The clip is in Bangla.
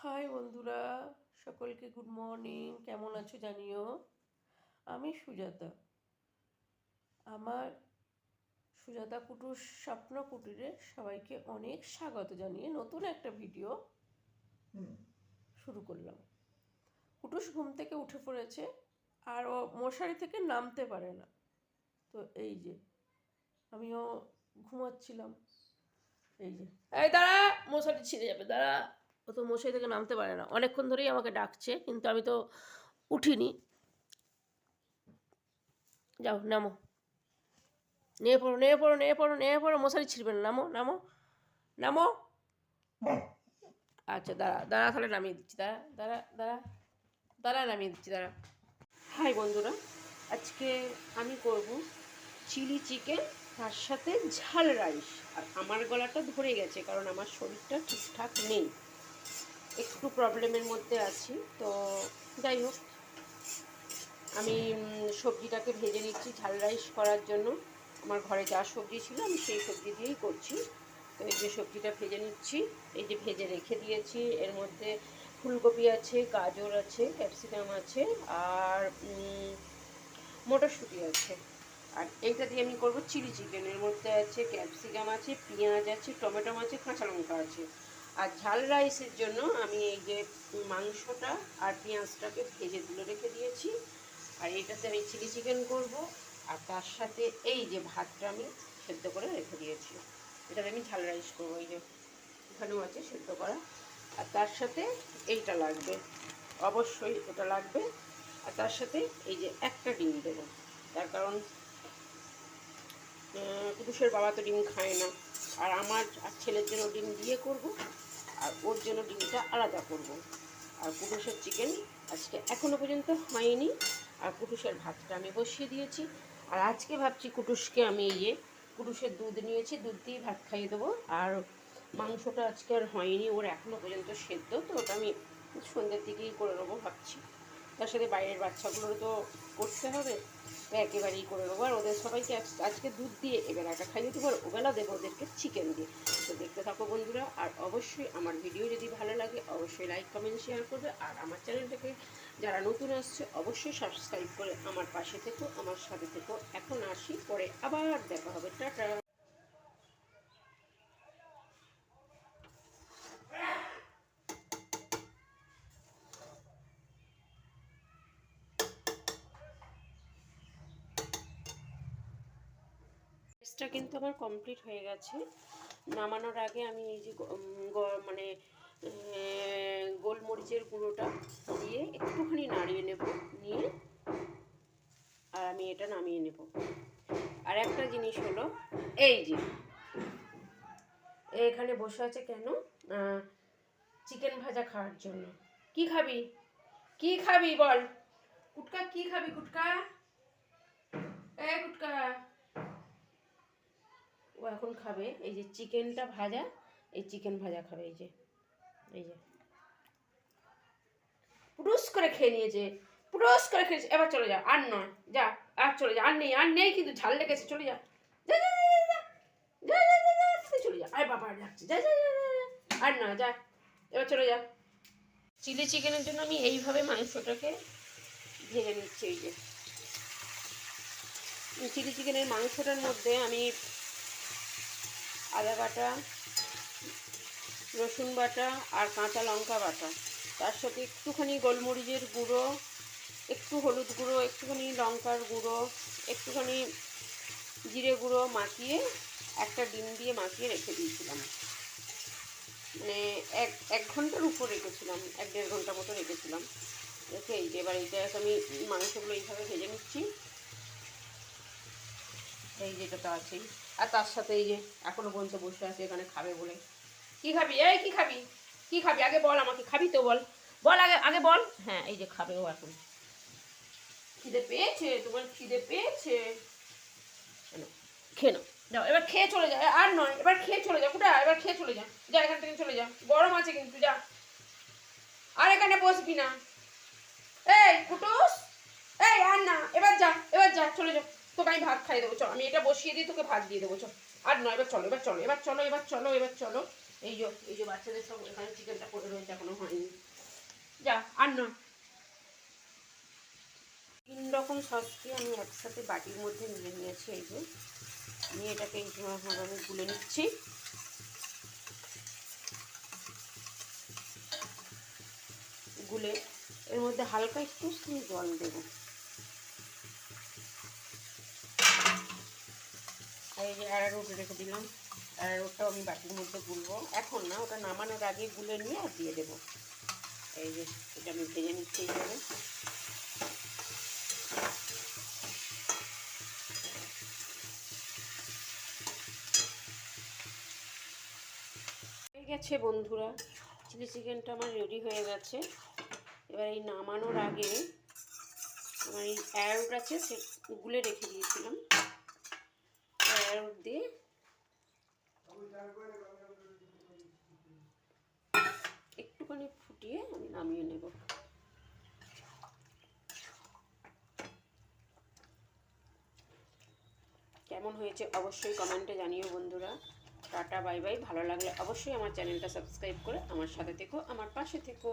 হাই বন্ধুরা, সকলকে গুড মর্নিং। কেমন আছো জানিও। আমি সুজাতা। আমার সুজাতা কুটুর স্বপ্ন কুটিরে সবাইকে অনেক স্বাগত জানিয়ে নতুন একটা ভিডিও শুরু করলাম। কুটুস ঘুম থেকে উঠে পড়েছে আর ও মশারি থেকে নামতে পারে না। তো এই যে আমিও ঘুমাচ্ছিলাম, এই যে এই দাঁড়া, মশারি ছিঁড়ে যাবে, দাঁড়া। ও তো মশারি থেকে নামতে পারে না, অনেকক্ষণ ধরেই আমাকে ডাকছে, কিন্তু আমি তো উঠিনি। যাও নামো, নিয়ে পড়ো নিয়ে পড়ো নিয়ে পড়ো নিয়ে পড়ো, মশারি ছিঁড়বে না, নামো নামো নামো। আচ্ছা দাঁড়া দাঁড়া, তাহলে নামিয়ে দিচ্ছি, দাঁড়া দাঁড়া দাঁড়া দাঁড়া, নামিয়ে দিচ্ছি, দাঁড়া। হাই বন্ধুরা, আজকে আমি করব চিলি চিকেন, তার সাথে ঝাল রাইস। আর আমার গলাটা ধরে গেছে কারণ আমার শরীরটা ঠিকঠাক নেই, একটু প্রবলেমের মধ্যে আছি। তো যাই হোক, আমি সবজিটাকে ভেজে নিচ্ছি ঝাল রাইস করার জন্য। আমার ঘরে যা সবজি ছিল আমি সেই সবজি দিয়েই করছি। তো এই যে সবজিটা ভেজে নিচ্ছি, এই যে ভেজে রেখে দিয়েছি। এর মধ্যে ফুলকপি আছে, গাজর আছে, ক্যাপসিকাম আছে, আর মটরশুঁটি আছে। আর এইটা দিয়ে আমি করব চিলি চিকেন। এর মধ্যে আছে ক্যাপসিকাম আছে, পেঁয়াজ আছে, টমেটো আছে, কাঁচা লঙ্কা আছে। আর ঝাল রাইসের জন্য আমি এই যে মাংসটা আর পেঁয়াজটাকে ভেজে তুলে রেখে দিয়েছি। আর এইটাতে আমি চিলি চিকেন করব। আর তার সাথে এই যে ভাতটা আমি সেদ্ধ করে রেখে দিয়েছি, এটাতে আমি ঝাল রাইস করবো। এই যে এখানেও আছে সেদ্ধ করা। আর তার সাথে এইটা লাগবে, অবশ্যই এটা লাগবে। আর তার সাথে এই যে একটা ডিম দেবো, তার কারণ পুরুষের বাবা তো ডিম খায় না। আর আমার আর ছেলের জন্য ডিম দিয়ে করব, আর ওর জন্য ডিমটা আলাদা করব। আর পুরুষের চিকেন আজকে এখনও পর্যন্ত হয়নি। আর কুটুসের ভাতটা আমি বসিয়ে দিয়েছি। আর আজকে ভাবছি কুটুসকে আমি এই যে কুটুসের দুধ নিয়েছি, দুধ দিয়ে ভাত খাইয়ে দেবো। আর মাংসটা আজকে আর হয়নি, ওর এখনও পর্যন্ত সেদ্ধ, তো ওটা আমি সন্ধ্যের দিকেই করে নেবো ভাবছি। তার সাথে বাইরের বাচ্চাগুলোরও তো করতে হবে, তো একেবারেই করে নেবো। আর ওদের সবাইকে আজকে দুধ দিয়ে এবেলাটা খাইয়ে দেবো, আর ওবেলা দেবো ওদেরকে চিকেন দিয়ে। তো দেখতে থাকো বন্ধুরা। আর অবশ্যই আমার ভিডিও যদি ভালো লাগে অবশ্যই লাইক কমেন্ট শেয়ার করবে। আর আমার চ্যানেলটাকে যারা নতুন আসছে অবশ্যই সাবস্ক্রাইব করে আমার পাশে থেকো, আমার সাথে থেকো। এখন আসি, পরে আবার দেখা হবে, টাটা। রাইসটা কিন্তু আমার কমপ্লিট হয়ে গেছে। নামানোর আগে আমি এই যে মানে গোলমরিচের গুঁড়োটা দিয়ে একটুখানি নাড়িয়ে নেব, নিয়ে আর আমি এটা নামিয়ে নেব। আর একটা জিনিস হলো, এই যে এখানে বসে আছে কেন, চিকেন ভাজা খাওয়ার জন্য। কি খাবি, কি খাবি বল কুটকা, কি খাবি কুটকা, এ কুটকা। ও এখন খাবে এই যে চিকেনটা ভাজা, এই চিকেন ভাজা খাবে। এই যে এই যে পুরুষ করে খেয়ে নিয়েছে, পুরুষ করে খেয়েছে। এবার চলে যা, আর নয়, যা আর চলে যা, আর নেই আর নেই, কিন্তু ঝাল লেগেছে, চলে যা, যা যা যা যা যা যা যা, চলে যা। আরে বাবা ডাকছে, যা যা যা যা, আর নয়, যা এবার চলে যা। চিলি চিকেনের জন্য আমি এইভাবে মাংসটাকে ভেজে নিচ্ছি। এই যে চিলি চিকেনের মাংসটার মধ্যে আমি আদা বাটা, রসুন বাটা আর কাঁচা লঙ্কা বাটা, তার সাথে একটুখানি গোলমরিচের গুঁড়ো, একটু হলুদ গুঁড়ো, একটুখানি লঙ্কার গুঁড়ো, একটুখানি জিরে গুঁড়ো মাখিয়ে একটা ডিম দিয়ে মাখিয়ে রেখে দিয়েছিলাম। মানে এক ঘন্টার উপর রেখেছিলাম, 1-1.5 ঘন্টা মতো রেখেছিলাম। রেখে এই যে এবার এইটা আমি মাংসগুলো এইভাবে ভেজে নিচ্ছি। এই যেটা তো আছেই। আর তার সাথে এই যে এখনও পর্যন্ত বসে আছে এখানে খাবে বলে। কি খাবি, এই কি খাবি, কি খাবি আগে বল আমাকে, খাবি তো বল, বল আগে আগে বল। হ্যাঁ এই যে খাবে ও এখন, খিদে পেয়েছে, তোমার খিদে পেয়েছে, খেয়ে নাও, যাও এবার খেয়ে চলে যা, আর নয়, এবার খেয়ে চলে যা। কোথায়, এবার খেয়ে চলে যা, যা এখান থেকে চলে যা, গরম আছে কিন্তু, যা। আর এখানে বসবি না, এই কুটুস, এই আর না, এবার যা, এবার যা, চলে যা। তোকে আমি ভাত খাইয়ে দেবো, চল আমি এটা বসিয়ে দিই, তোকে ভাত দিয়ে দেবো, চল। আর নয়, এবার চলো, এবার চলো, এবার চলো, এবার চলো, এবার চলো। এই যে বাচ্চাদের সব এখানে চিকেনটা করে রয়েছে, এখনো হয়নি। না 3 রকম সসকে আমি একসাথে বাটির মধ্যে নিয়ে নিয়েছি। এই যে নিয়ে এটাকে এই সময় আমি গুলে নিচ্ছি। গুলে এর মধ্যে হালকা একটু জল দেবো। আর এই যে অ্যারারুট রেখে দিলাম, অ্যারারুটটাও আমি বাটির মধ্যে গুলবো, এখন না, ওটা নামানোর আগে গুলে নিয়ে আর দিয়ে দেবো। এই যে এটা আমি ভেজে নিচ্ছি এইভাবে। হয়ে গেছে বন্ধুরা, চিলি চিকেনটা আমার রেডি হয়ে গেছে। এবার এই নামানোর আগে আমার এই অ্যারারুট আছে, সে গুলে রেখে দিয়েছিলাম, অ্যারারুট দিয়ে একটুখানি ফুটিয়ে আমি নামিয়ে নেব। কেমন হয়েছে অবশ্যই কমেন্টে জানিও বন্ধুরা। Tata bye bye. ভালো লাগলে অবশ্যই আমার চ্যানেলটা সাবস্ক্রাইব করে আমার সাথে থেকো, আমার পাশে থেকো।